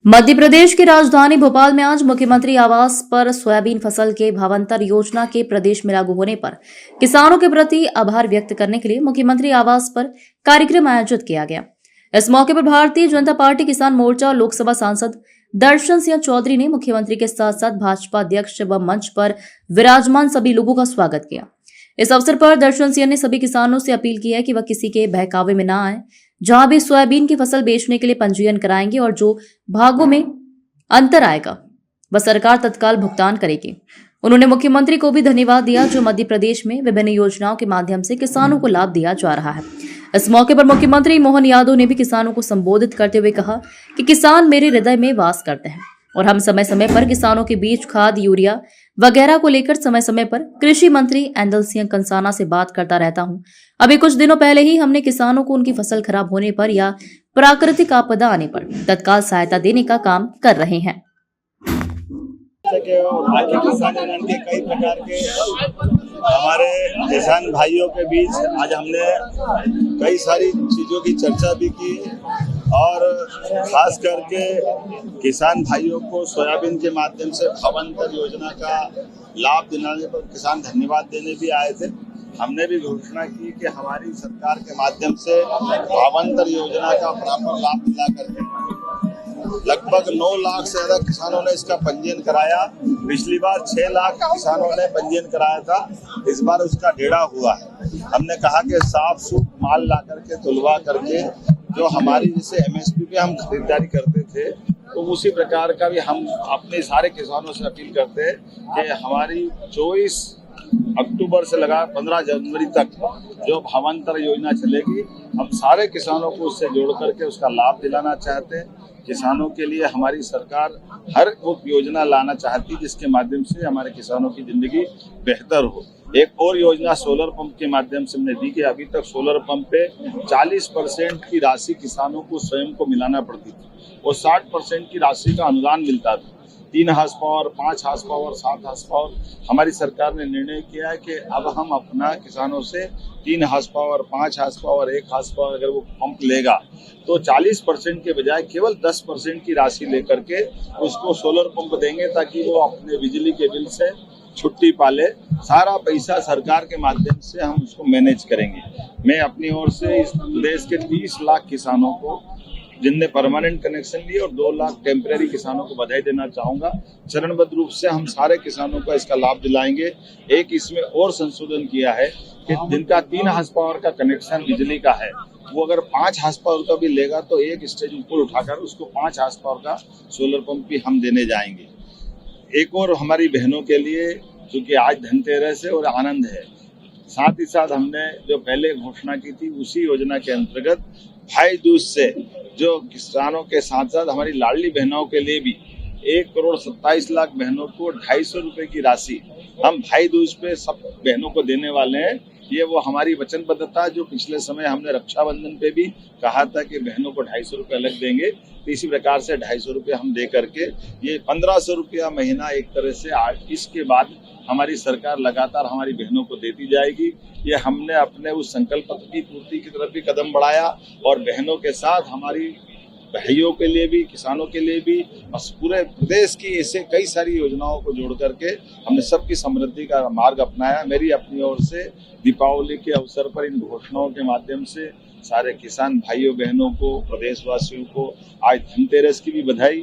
मध्य प्रदेश की राजधानी भोपाल में आज मुख्यमंत्री आवास पर सोयाबीन फसल के भावांतर योजना के प्रदेश में लागू होने पर किसानों के प्रति आभार व्यक्त करने के लिए मुख्यमंत्री आवास पर कार्यक्रम आयोजित किया गया। इस मौके पर भारतीय जनता पार्टी किसान मोर्चा और लोकसभा सांसद दर्शन सिंह चौधरी ने मुख्यमंत्री के साथ साथ भाजपा अध्यक्ष व मंच पर विराजमान सभी लोगों का स्वागत किया। इस अवसर पर दर्शन सिंह ने सभी किसानों से अपील की है कि वह किसी के बहकावे में न आए। जहां भी सोयाबीन की फसल बेचने के लिए पंजीयन कराएंगे और जो भागों में अंतर आएगा वह सरकार तत्काल भुगतान करेगी। उन्होंने मुख्यमंत्री को भी धन्यवाद दिया जो मध्य प्रदेश में विभिन्न योजनाओं के माध्यम से किसानों को लाभ दिया जा रहा है। इस मौके पर मुख्यमंत्री मोहन यादव ने भी किसानों को संबोधित करते हुए कहा कि किसान मेरे हृदय में वास करते हैं और हम समय समय पर किसानों के बीच खाद, यूरिया वगैरह को लेकर समय समय पर कृषि मंत्री एंदल सिंह कंसाना से बात करता रहता हूं। अभी कुछ दिनों पहले ही हमने किसानों को उनकी फसल खराब होने पर या प्राकृतिक आपदा आने पर तत्काल सहायता देने का काम कर रहे हैं। बाकी किसान यूनियन के कई प्रकार के हमारे किसान भाइयों के बीच आज हमने कई सारी चीजों की चर्चा भी की और खास करके किसान भाइयों को सोयाबीन के माध्यम से भावांतर योजना का लाभ दिलाने पर किसान धन्यवाद देने भी आए थे। हमने भी घोषणा की कि हमारी सरकार के माध्यम से भावांतर योजना का बराबर लाभ दिला करके लगभग 9 लाख से ज्यादा किसानों ने इसका पंजीयन कराया। पिछली बार 6 लाख किसानों ने पंजीयन कराया था, इस बार उसका 1.5 हुआ है। हमने कहा कि साफ सूफ माल ला करके तुलवा करके जो हमारी जैसे एमएसपी पे हम खरीदारी करते थे तो उसी प्रकार का भी हम अपने सारे किसानों से अपील करते हैं कि हमारी 24 अक्टूबर से लगा 15 जनवरी तक जो भावांतर योजना चलेगी, हम सारे किसानों को उससे जोड़ करके उसका लाभ दिलाना चाहते हैं। किसानों के लिए हमारी सरकार हर वो योजना लाना चाहती है जिसके माध्यम से हमारे किसानों की जिंदगी बेहतर हो। एक और योजना सोलर पंप के माध्यम से हमने दी कि अभी तक सोलर पंप पे 40% की राशि किसानों को स्वयं को मिलाना पड़ती थी और 60% की राशि का अनुदान मिलता था। 3 horse power, 5 horse power, 7 horse power हमारी सरकार ने निर्णय किया है कि अब हम अपना किसानों से 3 horse power, 5 horse power, 1 horse power अगर वो पंप लेगा तो 40% के बजाय केवल 10% की राशि लेकर के उसको सोलर पंप देंगे ताकि वो अपने बिजली के बिल से छुट्टी पाले। सारा पैसा सरकार के माध्यम से हम उसको मैनेज करेंगे। मैं अपनी ओर से इस प्रदेश के 30 लाख किसानों को जिनने परमानेंट कनेक्शन लिए और 2 लाख टेम्परेरी किसानों को बधाई देना चाहूंगा। चरणबद्ध रूप से हम सारे किसानों को इसका लाभ दिलाएंगे। एक इसमें और संशोधन किया है कि जिनका 3 हार्स पावर का कनेक्शन बिजली का है वो अगर 5 हार्स पावर का भी लेगा तो एक स्टेज ऊपर उठाकर उसको 5 हार्स पावर का सोलर पंप भी हम देने जाएंगे। एक और हमारी बहनों के लिए क्योंकि आज धनतेरस है और आनंद है, साथ ही साथ हमने जो पहले घोषणा की थी उसी योजना के अंतर्गत भाई दूज से जो किसानों के साथ साथ हमारी लाडली बहनों के लिए भी 1,27,00,000 बहनों को 250 रुपए की राशि हम भाई दूज पे सब बहनों को देने वाले हैं। ये वो हमारी वचनबद्धता जो पिछले समय हमने रक्षाबंधन पे भी कहा था कि बहनों को 250 रुपये अलग देंगे, तो इसी प्रकार से 250 रुपये हम दे करके ये 1500 रुपया महीना एक तरह से इसके बाद हमारी सरकार लगातार हमारी बहनों को देती जाएगी। ये हमने अपने उस संकल्प पत्र की पूर्ति की तरफ भी कदम बढ़ाया और बहनों के साथ हमारी भाइयों के लिए भी, किसानों के लिए भी और पूरे प्रदेश की ऐसे कई सारी योजनाओं को जोड़ करके हमने सबकी समृद्धि का मार्ग अपनाया। मेरी अपनी ओर से दीपावली के अवसर पर इन घोषणाओं के माध्यम से सारे किसान भाइयों बहनों को, प्रदेशवासियों को आज धनतेरस की भी बधाई,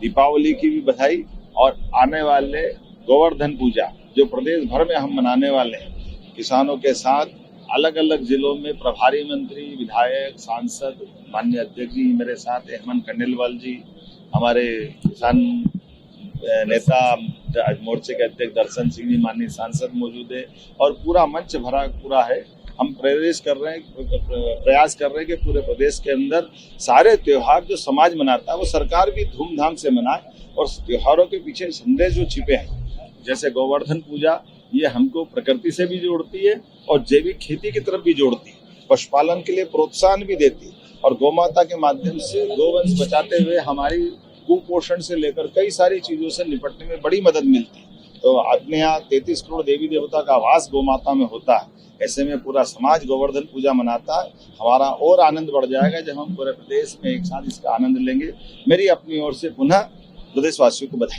दीपावली की भी बधाई और आने वाले गोवर्धन पूजा जो प्रदेश भर में हम मनाने वाले हैं। किसानों के साथ अलग अलग जिलों में प्रभारी मंत्री, विधायक, सांसद, माननीय अध्यक्ष जी मेरे साथ, हेमंत खंडेलवाल जी, हमारे किसान नेता मोर्चे के अध्यक्ष दर्शन सिंह जी, माननीय सांसद मौजूद है और पूरा मंच भरा पूरा है। हम प्रयास कर रहे हैं कि पूरे प्रदेश के अंदर सारे त्योहार जो समाज मनाता है वो सरकार भी धूमधाम से मनाए और त्योहारों के पीछे संदेश जो छिपे हैं जैसे गोवर्धन पूजा, ये हमको प्रकृति से भी जोड़ती है और जैविक खेती की तरफ भी जोड़ती है, पशुपालन के लिए प्रोत्साहन भी देती है और गौमाता के माध्यम से गोवंश बचाते हुए हमारी कुपोषण से लेकर कई सारी चीजों से निपटने में बड़ी मदद मिलती है। तो अपने यहाँ 33 करोड़ देवी देवता का वास गौ माता में होता है। ऐसे में पूरा समाज गोवर्धन पूजा मनाता है। हमारा और आनंद बढ़ जाएगा जब हम पूरे प्रदेश में एक साथ इसका आनंद लेंगे। मेरी अपनी ओर से पुनः प्रदेशवासियों को बधाई।